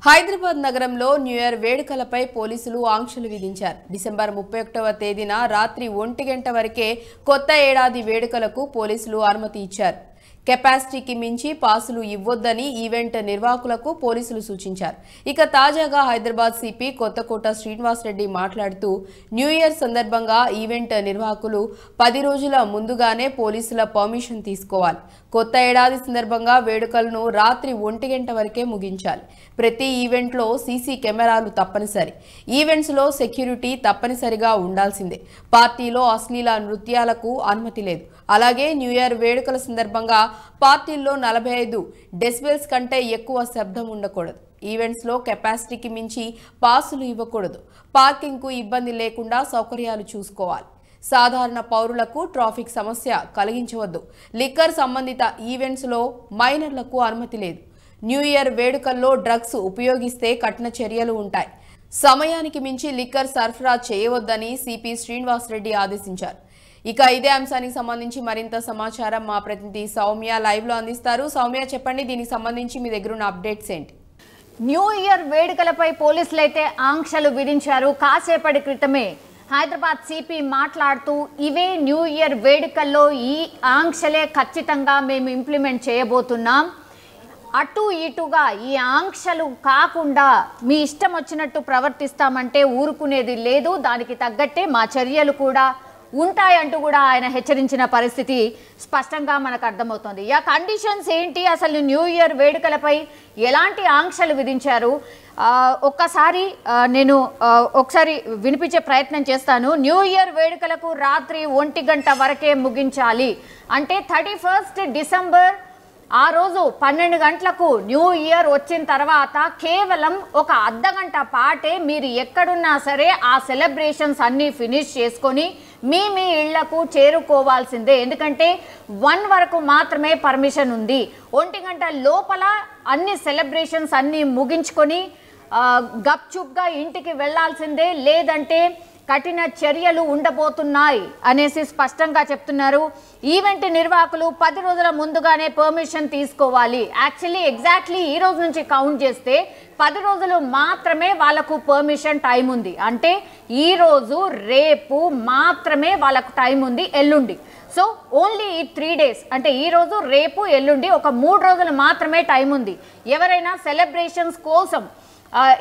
హైదరాబాద్ నగరంలో new year వేడుకలపై పోలీసులు ఆంక్షలు విధించారు. డిసెంబర్ 31వ తేదీన రాత్రి 1 గంట వరకే కొత్త ఏడాది వేడుకలకు పోలీసులు అనుమతి ఇచ్చారు. కెపాసిటీకి మించి పాసులు ఇవ్వొద్దని ఈవెంట్ నిర్వాహకులకు పోలీసులు సూచించారు. ఇక తాజాగా హైదరాబాద్ సిపి కొత్తకోట శ్రీనివాస్ రెడ్డి మాట్లాడుతూ న్యూ ఇయర్ సందర్భంగా ఈవెంట్ నిర్వాహకులు 10 రోజుల ముందుగానే పోలీసుల పర్మిషన్ తీసుకోవాలి. కొత్త ఏడాది సందర్భంగా వేడుకలను రాత్రి 1 గంట వరకే ముగించాలి. ప్రతి ఈవెంట్లో సీసీ కెమెరాలు తప్పనిసరి. ఈవెంట్స్లో సెక్యూరిటీ తప్పనిసరిగా ఉండాల్సిందే. పార్టీలో అశ్లీల నృత్యాలకు అనుమతి లేదు. అలాగే న్యూ ఇయర్ వేడుకల సందర్భంగా పార్టీల్లో 45 డెసిబెల్స్ కంటే ఎక్కువ శబ్దం ఉండకూడదు. ఈవెంట్స్లో కెపాసిటీకి మించి పాసులు ఇవ్వకూడదు. పార్కింగ్కు ఇబ్బంది లేకుండా సౌకర్యాలు చూసుకోవాలి. సాధారణ పౌరులకు ట్రాఫిక్ సమస్య కలిగించవద్దు. లిక్కర్ సంబంధిత ఈవెంట్స్లో మైనర్లకు అనుమతి లేదు. న్యూ ఇయర్ వేడుకల్లో డ్రగ్స్ ఉపయోగిస్తే కఠిన చర్యలు ఉంటాయి. సమయానికి మించి లిక్కర్ సరఫరా చేయవద్దని సిపి శ్రీనివాస్ రెడ్డి ఆదేశించారు. ఇక ఇదే అంశానికి సంబంధించి మరింత సమాచారం మా ప్రతినిధి సౌమ్య లైవ్ లో అందిస్తారు. సౌమ్య, చెప్పండి, దీనికి సంబంధించి మీ దగ్గర ఉన్న అప్డేట్స్ ఏంటి? న్యూ ఇయర్ వేడుకలపై పోలీసులు అయితే ఆంక్షలు విధించారు. కాసేపటి క్రితమే హైదరాబాద్ సిపి మాట్లాడుతూ ఇవే న్యూ ఇయర్ వేడుకల్లో ఈ ఆంక్షలే ఖచ్చితంగా మేము ఇంప్లిమెంట్ చేయబోతున్నాం. అటు ఇటుగా ఈ ఆంక్షలు కాకుండా మీ ఇష్టం వచ్చినట్టు ప్రవర్తిస్తామంటే ఊరుకునేది లేదు. దానికి తగ్గట్టే మా చర్యలు కూడా ఉంటాయంటూ కూడా ఆయన హెచ్చరించిన పరిస్థితి స్పష్టంగా మనకు అర్థమవుతుంది. ఆ కండిషన్స్ ఏంటి, అసలు న్యూ ఇయర్ వేడుకలపై ఎలాంటి ఆంక్షలు విధించారు నేను ఒకసారి వినిపించే ప్రయత్నం చేస్తాను. న్యూ ఇయర్ వేడుకలకు రాత్రి 1 గంట వరకే ముగించాలి అంటే 31 డిసెంబర్ ఆ రోజు 12 గంటలకు న్యూ ఇయర్ వచ్చిన తర్వాత కేవలం ఒక అర్ధగంట పాటే మీరు ఎక్కడున్నా సరే ఆ సెలబ్రేషన్స్ అన్నీ ఫినిష్ చేసుకొని మీ ఇళ్లకు చేరుకోవాల్సిందే. ఎందుకంటే 1 వరకు మాత్రమే పర్మిషన్ ఉంది. 1 గంట లోపల అన్ని సెలబ్రేషన్స్ అన్నీ ముగించుకొని గప్చుప్గా ఇంటికి వెళ్లాల్సిందే, లేదంటే కఠిన చర్యలు ఉండబోతున్నాయి అనేసి స్పష్టంగా చెప్తున్నారు. ఈవెంట్ నిర్వాహకులు 10 రోజుల ముందుగానే పర్మిషన్ తీసుకోవాలి. యాక్చువల్లీ ఎగ్జాక్ట్లీ ఈ రోజు నుంచి కౌంట్ చేస్తే 10 రోజులు మాత్రమే వాళ్ళకు పర్మిషన్ టైం ఉంది. అంటే ఈ రోజు రేపు మాత్రమే వాళ్ళకు టైం ఉంది, ఎల్లుండి. సో ఓన్లీ ఈ 3 డేస్ అంటే ఈ రోజు రేపు ఎల్లుండి ఒక 3 రోజులు మాత్రమే టైం ఉంది. ఎవరైనా సెలబ్రేషన్స్ కోసం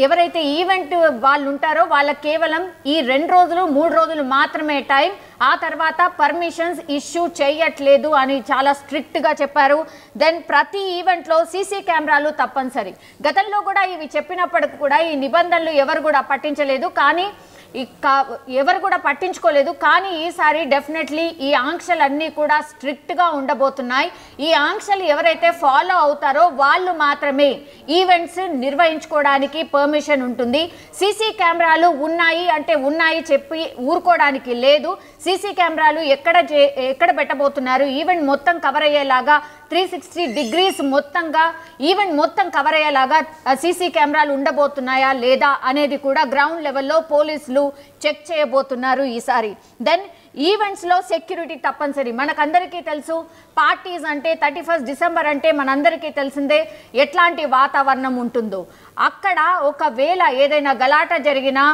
ఎవరైతే ఈవెంట్ వాళ్ళు ఉంటారో వాళ్ళకి కేవలం ఈ 2 రోజులు 3 రోజులు మాత్రమే టైం. ఆ తర్వాత పర్మిషన్స్ ఇష్యూ చేయట్లేదు అని చాలా స్ట్రిక్ట్గా చెప్పారు. దెన్ ప్రతి ఈవెంట్లో సీసీ కెమెరాలు తప్పనిసరి. గతంలో కూడా ఇవి చెప్పినప్పటికి కూడా ఈ నిబంధనలు ఎవరు కూడా పట్టించలేదు, కానీ ఎవరు కూడా పట్టించుకోలేదు. కానీ ఈసారి డెఫినెట్లీ ఈ ఆంక్షలన్నీ కూడా స్ట్రిక్ట్గా ఉండబోతున్నాయి. ఈ ఆంక్షలు ఎవరైతే ఫాలో అవుతారో వాళ్ళు మాత్రమే ఈవెంట్స్ నిర్వహించుకోవడానికి పర్మిషన్ ఉంటుంది. సీసీ కెమెరాలు ఉన్నాయి అంటే ఉన్నాయి చెప్పి ఊరుకోవడానికి లేదు. సీసీ కెమెరాలు ఎక్కడ పెట్టబోతున్నారు, ఈవెంట్ మొత్తం కవర్ అయ్యేలాగా 360 డిగ్రీస్ మొత్తంగా ఈవెంట్ మొత్తం కవర్ అయ్యేలాగా సీసీ కెమెరాలు ఉండబోతున్నాయా లేదా అనేది కూడా గ్రౌండ్ లెవెల్లో పోలీసులు చెక్ చేయబోతున్నారు ఈసారి. దెన్ ఈవెంట్స్లో సెక్యూరిటీ తప్పనిసరి. మనకందరికీ తెలుసు, పార్టీస్ అంటే 31 డిసెంబర్ అంటే మనందరికీ తెలిసిందే ఎట్లాంటి వాతావరణం ఉంటుందో. అక్కడ ఒకవేళ ఏదైనా గలాట జరిగినా,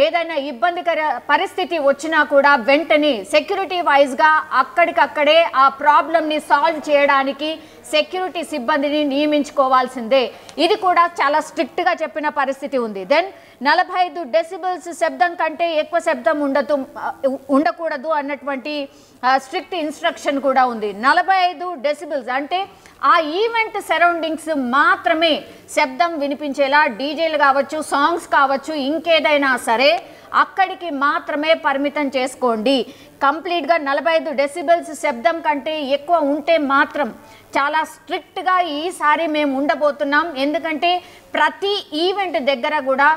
ఏదైనా ఇబ్బందికర పరిస్థితి వచ్చినా కూడా వెంటనే సెక్యూరిటీ వైజ్గా అక్కడికక్కడే ఆ ప్రాబ్లమ్ని సాల్వ్ చేయడానికి సెక్యూరిటీ సిబ్బందిని నియమించుకోవాల్సిందే. ఇది కూడా చాలా స్ట్రిక్ట్గా చెప్పిన పరిస్థితి ఉంది. దెన్ 45 డెసిబెల్స్ శబ్దం కంటే ఎక్కువ శబ్దం ఉండకూడదు అన్నటువంటి స్ట్రిక్ట్ ఇన్స్ట్రక్షన్ కూడా ఉంది. 45 డెసిబెల్స్ అంటే ఆ ఈవెంట్ సరౌండింగ్స్ మాత్రమే శబ్దం వినిపించేలా డీజేలు కావచ్చు, సాంగ్స్ కావచ్చు, ఇంకేదైనా సరే అక్కడికి మాత్రమే పరిమితం చేసుకోండి. కంప్లీట్గా 45 డెసిబెల్స్ శబ్దం కంటే ఎక్కువ ఉంటే మాత్రం చాలా స్ట్రిక్ట్గా ఈసారి మేము ఉండబోతున్నాం. ఎందుకంటే ప్రతి ఈవెంట్ దగ్గర కూడా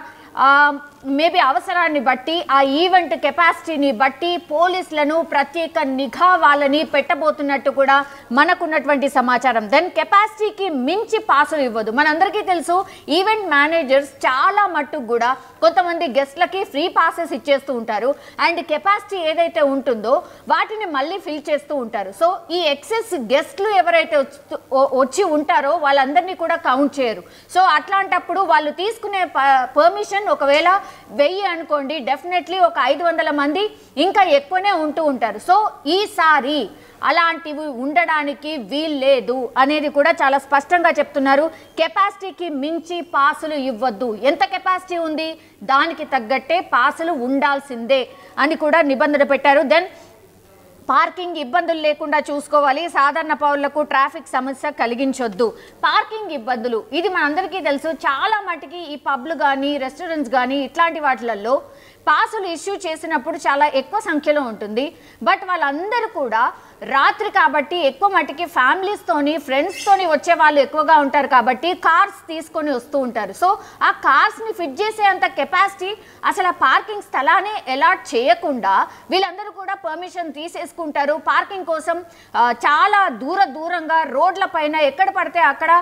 మేబీ అవసరాన్ని బట్టి ఆ ఈవెంట్ కెపాసిటీని బట్టి పోలీసులను ప్రత్యేక నిఘా వాళ్ళని పెట్టబోతున్నట్టు కూడా మనకున్నటువంటి సమాచారం. దెన్ కెపాసిటీకి మించి పాసులు ఇవ్వదు. మనందరికీ తెలుసు ఈవెంట్ మేనేజర్స్ చాలా మట్టుకు కూడా కొంతమంది గెస్ట్లకి ఫ్రీ పాసెస్ ఇచ్చేస్తూ ఉంటారు అండ్ కెపాసిటీ ఏదైతే ఉంటుందో వాటిని మళ్ళీ ఫిల్ చేస్తూ ఉంటారు. సో ఈ ఎక్సెస్ గెస్ట్లు ఎవరైతే వచ్చి ఉంటారో వాళ్ళందరినీ కూడా కౌంట్ చేయరు. సో అట్లాంటప్పుడు వాళ్ళు తీసుకునే పర్మిషన్ ఒకవేళ 1000 అనుకోండి, డెఫినెట్లీ ఒక 500 మంది ఇంకా ఎక్కువనే ఉంటూ ఉంటారు. సో ఈసారి అలాంటివి ఉండడానికి వీల్లేదు అనేది కూడా చాలా స్పష్టంగా చెప్తున్నారు. కెపాసిటీకి మించి పాసులు ఇవ్వద్దు. ఎంత కెపాసిటీ ఉంది దానికి తగ్గట్టే పాసులు ఉండాల్సిందే అని కూడా నిబంధన పెట్టారు. దెన్ పార్కింగ్ ఇబ్బందులు లేకుండా చూసుకోవాలి. సాధారణ పౌరులకు ట్రాఫిక్ సమస్య కలిగించొద్దు. పార్కింగ్ ఇబ్బందులు ఇది మనందరికీ తెలుసు. చాలా మటుకి ఈ పబ్లు కానీ రెస్టారెంట్స్ కానీ ఇట్లాంటి వాటిలలో పాసులు ఇష్యూ చేసినప్పుడు చాలా ఎక్కువ సంఖ్యలో ఉంటుంది. బట్ వాళ్ళందరూ కూడా రాత్రి కాబట్టి ఎక్కువ మటుకి ఫ్యామిలీస్తోని ఫ్రెండ్స్తోని వచ్చే వాళ్ళు ఎక్కువగా ఉంటారు కాబట్టి కార్స్ తీసుకొని వస్తూ ఉంటారు. సో ఆ కార్స్ని ఫిట్ చేసే అంత కెపాసిటీ అసలు ఆ పార్కింగ్ స్థలాన్ని అలాట్ చేయకుండా వీళ్ళందరూ కూడా పర్మిషన్ తీసేసుకుంటారు. పార్కింగ్ కోసం చాలా దూరంగా రోడ్ల పైన ఎక్కడ పడితే అక్కడ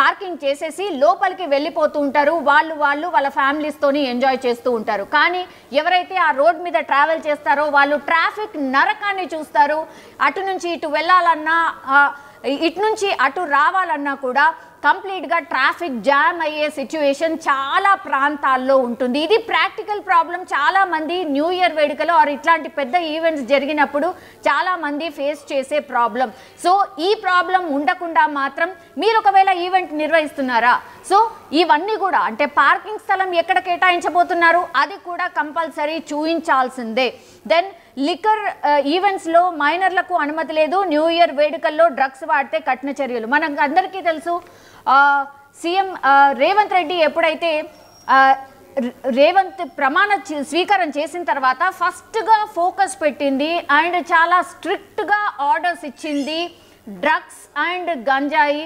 పార్కింగ్ చేసేసి లోపలికి వెళ్ళిపోతూ ఉంటారు. వాళ్ళు వాళ్ళ ఫ్యామిలీస్తోని ఎంజాయ్ చేస్తూ ఉంటారు. కానీ ఎవరైతే ఆ రోడ్ మీద ట్రావెల్ చేస్తారో వాళ్ళు ట్రాఫిక్ నరకాన్ని చూస్తారు. అటు నుంచి ఇటు వెళ్ళాలన్నా ఇటు నుంచి అటు రావాలన్నా కూడా కంప్లీట్గా ట్రాఫిక్ జామ్ అయ్యే సిచ్యువేషన్ చాలా ప్రాంతాల్లో ఉంటుంది. ఇది ప్రాక్టికల్ ప్రాబ్లం. చాలా మంది న్యూ ఇయర్ వేడుకలు ఆర్ ఇట్లాంటి పెద్ద ఈవెంట్స్ జరిగినప్పుడు చాలా మంది ఫేస్ చేసే ప్రాబ్లం. సో ఈ ప్రాబ్లం ఉండకుండా మాత్రం మీరు ఒకవేళ ఈవెంట్ నిర్వహిస్తున్నారా, సో ఇవన్నీ కూడా అంటే పార్కింగ్ స్థలం ఎక్కడ కేటాయించబోతున్నారు అది కూడా కంపల్సరీ చూయించాల్సిందే. దెన్ లిక్కర్ ఈవెంట్స్లో మైనర్లకు అనుమతి లేదు. న్యూ ఇయర్ వేడుకల్లో డ్రగ్స్ వాడితే కఠిన చర్యలు. మనకు అందరికీ తెలుసు సీఎం రేవంత్ రెడ్డి ఎప్పుడైతే రేవంత్ ప్రమాణ స్వీకారం చేసిన తర్వాత ఫస్ట్గా ఫోకస్ పెట్టింది అండ్ చాలా స్ట్రిక్ట్గా ఆర్డర్స్ ఇచ్చింది. డ్రగ్స్ అండ్ గంజాయి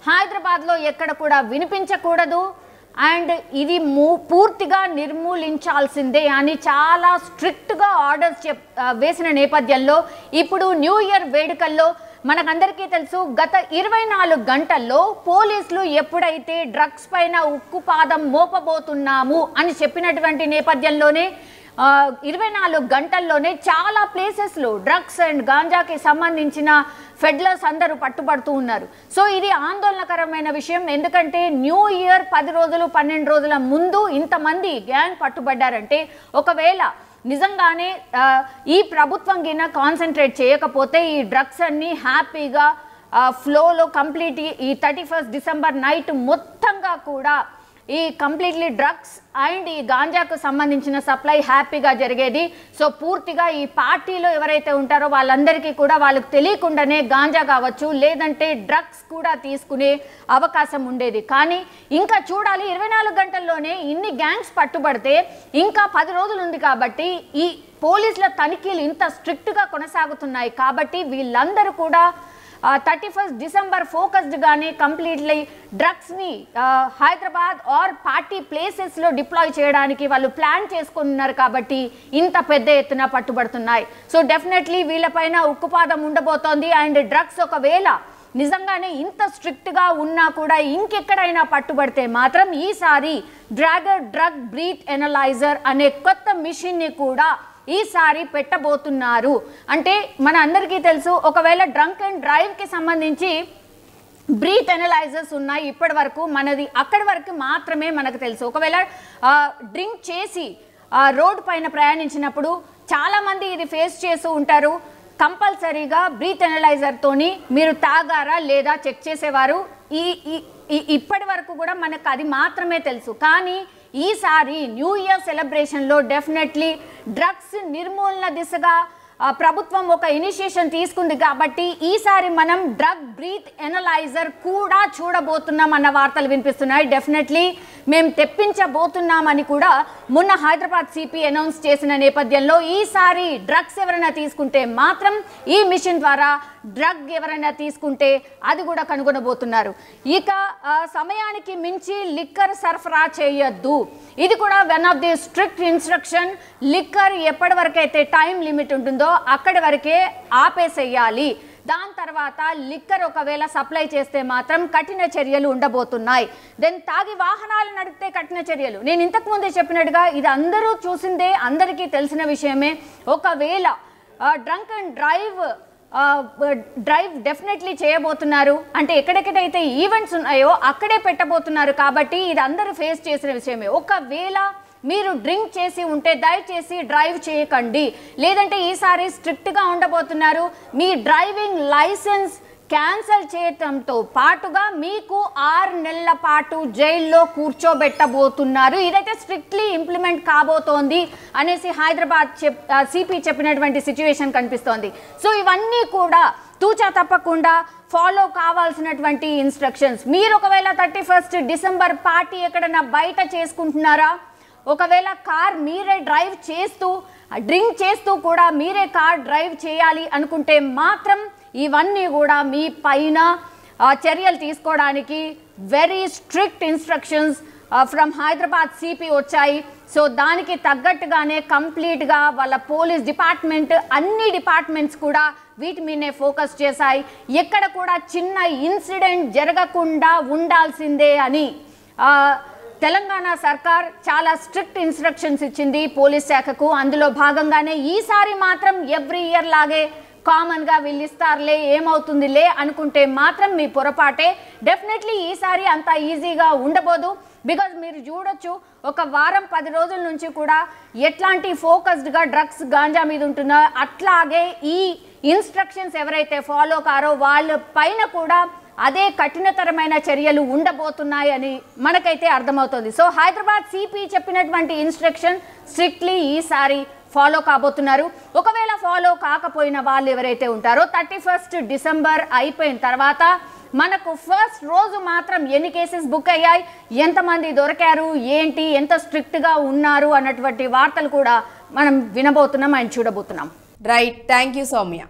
హైదరాబాద్లో ఎక్కడ కూడా వినిపించకూడదు అండ్ ఇది పూర్తిగా నిర్మూలించాల్సిందే అని చాలా స్ట్రిక్ట్గా ఆర్డర్స్ వేసిన నేపథ్యంలో ఇప్పుడు న్యూ ఇయర్ వేడుకల్లో మనకందరికీ తెలుసు గత 24 గంటల్లో పోలీసులు ఎప్పుడైతే డ్రగ్స్ పైన ఉక్కుపాదం మోపబోతున్నాము అని చెప్పినటువంటి నేపథ్యంలోనే 24 గంటల్లోనే చాలా ప్లేసెస్లో డ్రగ్స్ అండ్ గాంజాకి సంబంధించిన ఫెడ్లర్స్ అందరూ పట్టుబడుతూ ఉన్నారు. సో ఇది ఆందోళనకరమైన విషయం. ఎందుకంటే న్యూ ఇయర్ 10 రోజులు 12 రోజుల ముందు ఇంతమంది గ్యాంగ్ పట్టుబడ్డారంటే ఒకవేళ నిజంగానే ఈ ప్రభుత్వం గిన కాన్సన్ట్రేట్ చేయకపోతే ఈ డ్రగ్స్ అన్ని హ్యాపీగా ఫ్లోలో కంప్లీట్ ఈ 31 డిసెంబర్ నైట్ మొత్తంగా కూడా ఈ కంప్లీట్లీ డ్రగ్స్ అండ్ ఈ గాంజాకు సంబంధించిన సప్లై హ్యాపీగా జరిగేది. సో పూర్తిగా ఈ పార్టీలో ఎవరైతే ఉంటారో వాళ్ళందరికీ కూడా వాళ్ళకు తెలియకుండానే గాంజా కావచ్చు లేదంటే డ్రగ్స్ కూడా తీసుకునే అవకాశం ఉండేది. కానీ ఇంకా చూడాలి 24 గంటల్లోనే ఇన్ని గ్యాంగ్స్ పట్టుబడితే ఇంకా 10 రోజులు ఉంది కాబట్టి ఈ పోలీసుల తనిఖీలు ఇంత స్ట్రిక్ట్గా కొనసాగుతున్నాయి కాబట్టి వీళ్ళందరూ కూడా 31 డిసెంబర్ ఫోకస్డ్గానే కంప్లీట్లీ డ్రగ్స్ని హైదరాబాద్ ఆర్ పార్టీ ప్లేసెస్లో డిప్లాయ్ చేయడానికి వాళ్ళు ప్లాన్ చేసుకున్నారు కాబట్టి ఇంత పెద్ద ఎత్తున పట్టుబడుతున్నాయి. సో డెఫినెట్లీ వీళ్ళపైన ఉక్కుపాదం ఉండబోతోంది అండ్ డ్రగ్స్ ఒకవేళ నిజంగానే ఇంత స్ట్రిక్ట్గా ఉన్నా కూడా ఇంకెక్కడైనా పట్టుబడితే మాత్రం ఈసారి డ్రగ్ బ్రీత్ ఎనలైజర్ అనే కొత్త మిషన్ని కూడా ఈసారి పెట్టబోతున్నారు. అంటే మన అందరికీ తెలుసు ఒకవేళ డ్రంక్ అండ్ డ్రైవ్కి సంబంధించి బ్రీత్ ఎనలైజర్స్ ఉన్నాయి ఇప్పటి వరకు మనది అక్కడి వరకు మాత్రమే మనకు తెలుసు. ఒకవేళ డ్రింక్ చేసి రోడ్ పైన ప్రయాణించినప్పుడు చాలామంది ఇది ఫేస్ చేస్తూ ఉంటారు. కంపల్సరీగా బ్రీత్ ఎనలైజర్తోని మీరు తాగారా లేదా చెక్ చేసేవారు. ఇప్పటి వరకు కూడా మనకు అది మాత్రమే తెలుసు. కానీ ఈసారి న్యూ ఇయర్ సెలబ్రేషన్లో డెఫినెట్లీ డ్రగ్స్ నిర్మూలన దిశగా ప్రభుత్వం ఒక ఇనిషియేషన్ తీసుకుంది కాబట్టి ఈసారి మనం డ్రగ్ బ్రీత్ ఎనలైజర్ కూడా చూడబోతున్నాం అన్న వార్తలు వినిపిస్తున్నాయి. డెఫినెట్లీ మేము తెప్పించబోతున్నామని కూడా మొన్న హైదరాబాద్ సిపి అనౌన్స్ చేసిన నేపథ్యంలో ఈసారి డ్రగ్స్ ఎవరైనా తీసుకుంటే మాత్రం ఈ మిషన్ ద్వారా డ్రగ్ ఎవరైనా తీసుకుంటే అది కూడా కనుగొనబోతున్నారు. ఇక సమయానికి మించి లిక్కర్ సరఫరా చేయొద్దు, ఇది కూడా one of the strict instruction. Liquor ఎప్పటి వరకైతే టైం లిమిట్ ఉంటుందో అక్కడి వరకే ఆపేసేయాలి. దాని తర్వాత లిక్కర్ ఒకవేళ సప్లై చేస్తే మాత్రం కఠిన చర్యలు ఉండబోతున్నాయి. దెన్ తాగి వాహనాలు నడిపితే కఠిన చర్యలు. నేను ఇంతకు ముందే చెప్పినట్టుగా ఇది అందరూ చూసిందే, అందరికీ తెలిసిన విషయమే. ఒకవేళ డ్రంక్ అండ్ డ్రైవ్ డెఫినెట్లీ చేయబోతున్నారు. అంటే ఎక్కడెక్కడైతే ఈవెంట్స్ ఉన్నాయో అక్కడే పెట్టబోతున్నారు. కాబట్టి ఇది అందరూ ఫేస్ చేసిన విషయమే. ఒకవేళ మీరు డ్రింక్ చేసి ఉంటే దయచేసి డ్రైవ్ చేయకండి. లేదంటే ఈసారి స్ట్రిక్ట్గా ఉండబోతున్నారు. మీ డ్రైవింగ్ లైసెన్స్ క్యాన్సిల్ చేయడంతో పాటుగా మీకు 6 నెలల పాటు జైల్లో కూర్చోబెట్టబోతున్నారు. ఇదైతే స్ట్రిక్ట్లీ ఇంప్లిమెంట్ కాబోతోంది అనేసి హైదరాబాద్ సిపి చెప్పినటువంటి సిచ్యువేషన్ కనిపిస్తోంది. సో ఇవన్నీ కూడా తూచా తప్పకుండా ఫాలో కావాల్సినటువంటి ఇన్స్ట్రక్షన్స్. మీరు ఒకవేళ 31 డిసెంబర్ పార్టీ ఎక్కడన్నా బయట చేసుకుంటున్నారా, ఒకవేళ కార్ మీరే డ్రైవ్ చేస్తూ డ్రింక్ చేస్తూ కూడా మీరే కార్ డ్రైవ్ చేయాలి అనుకుంటే మాత్రం ఇవన్నీ కూడా మీ పైన చర్యలు తీసుకోవడానికి very strict instructions from Hyderabad CP వచ్చాయి. సో దానికి తగ్గట్టుగానే కంప్లీట్గా వాళ్ళ పోలీస్ డిపార్ట్మెంట్ అన్ని డిపార్ట్మెంట్స్ కూడా వీటి మీదనే ఫోకస్ చేశాయి. ఎక్కడ కూడా చిన్న ఇన్సిడెంట్ జరగకుండా ఉండాల్సిందే అని తెలంగాణ సర్కార్ చాలా స్ట్రిక్ట్ ఇన్స్ట్రక్షన్స్ ఇచ్చింది పోలీస్ శాఖకు. అందులో భాగంగానే ఈసారి మాత్రం ఎవ్రీ ఇయర్ లాగే కామన్గా వీళ్ళు ఇస్తారులే ఏమవుతుందిలే అనుకుంటే మాత్రం మీ పొరపాటే. డెఫినెట్లీ ఈసారి అంత ఈజీగా ఉండబోదు. బికాజ్ మీరు చూడొచ్చు ఒక వారం 10 రోజుల నుంచి కూడా ఎట్లాంటి ఫోకస్డ్గా డ్రగ్స్ గాంజా మీద ఉంటుందో అట్లాగే ఈ ఇన్స్ట్రక్షన్స్ ఎవరైతే ఫాలో కారో వాళ్ళ పైన కూడా అదే కఠినతరమైన చర్యలు ఉండబోతున్నాయని మనకైతే అర్థమవుతుంది. సో హైదరాబాద్ సిపి చెప్పినటువంటి ఇన్స్ట్రక్షన్ స్ట్రిక్ట్లీ ఈసారి ఫాలో కాబోతున్నారు. ఒకవేళ ఫాలో కాకపోయిన వాళ్ళు ఎవరైతే ఉంటారో 31 డిసెంబర్ అయిపోయిన తర్వాత మనకు ఫస్ట్ రోజు మాత్రం ఎన్ని కేసెస్ బుక్ అయ్యాయి, ఎంతమంది దొరికారు, ఏంటి, ఎంత స్ట్రిక్ట్గా ఉన్నారు అన్నటువంటి వార్తలు కూడా మనం వినబోతున్నాం అండ్ చూడబోతున్నాం. Right, thank you Soumya.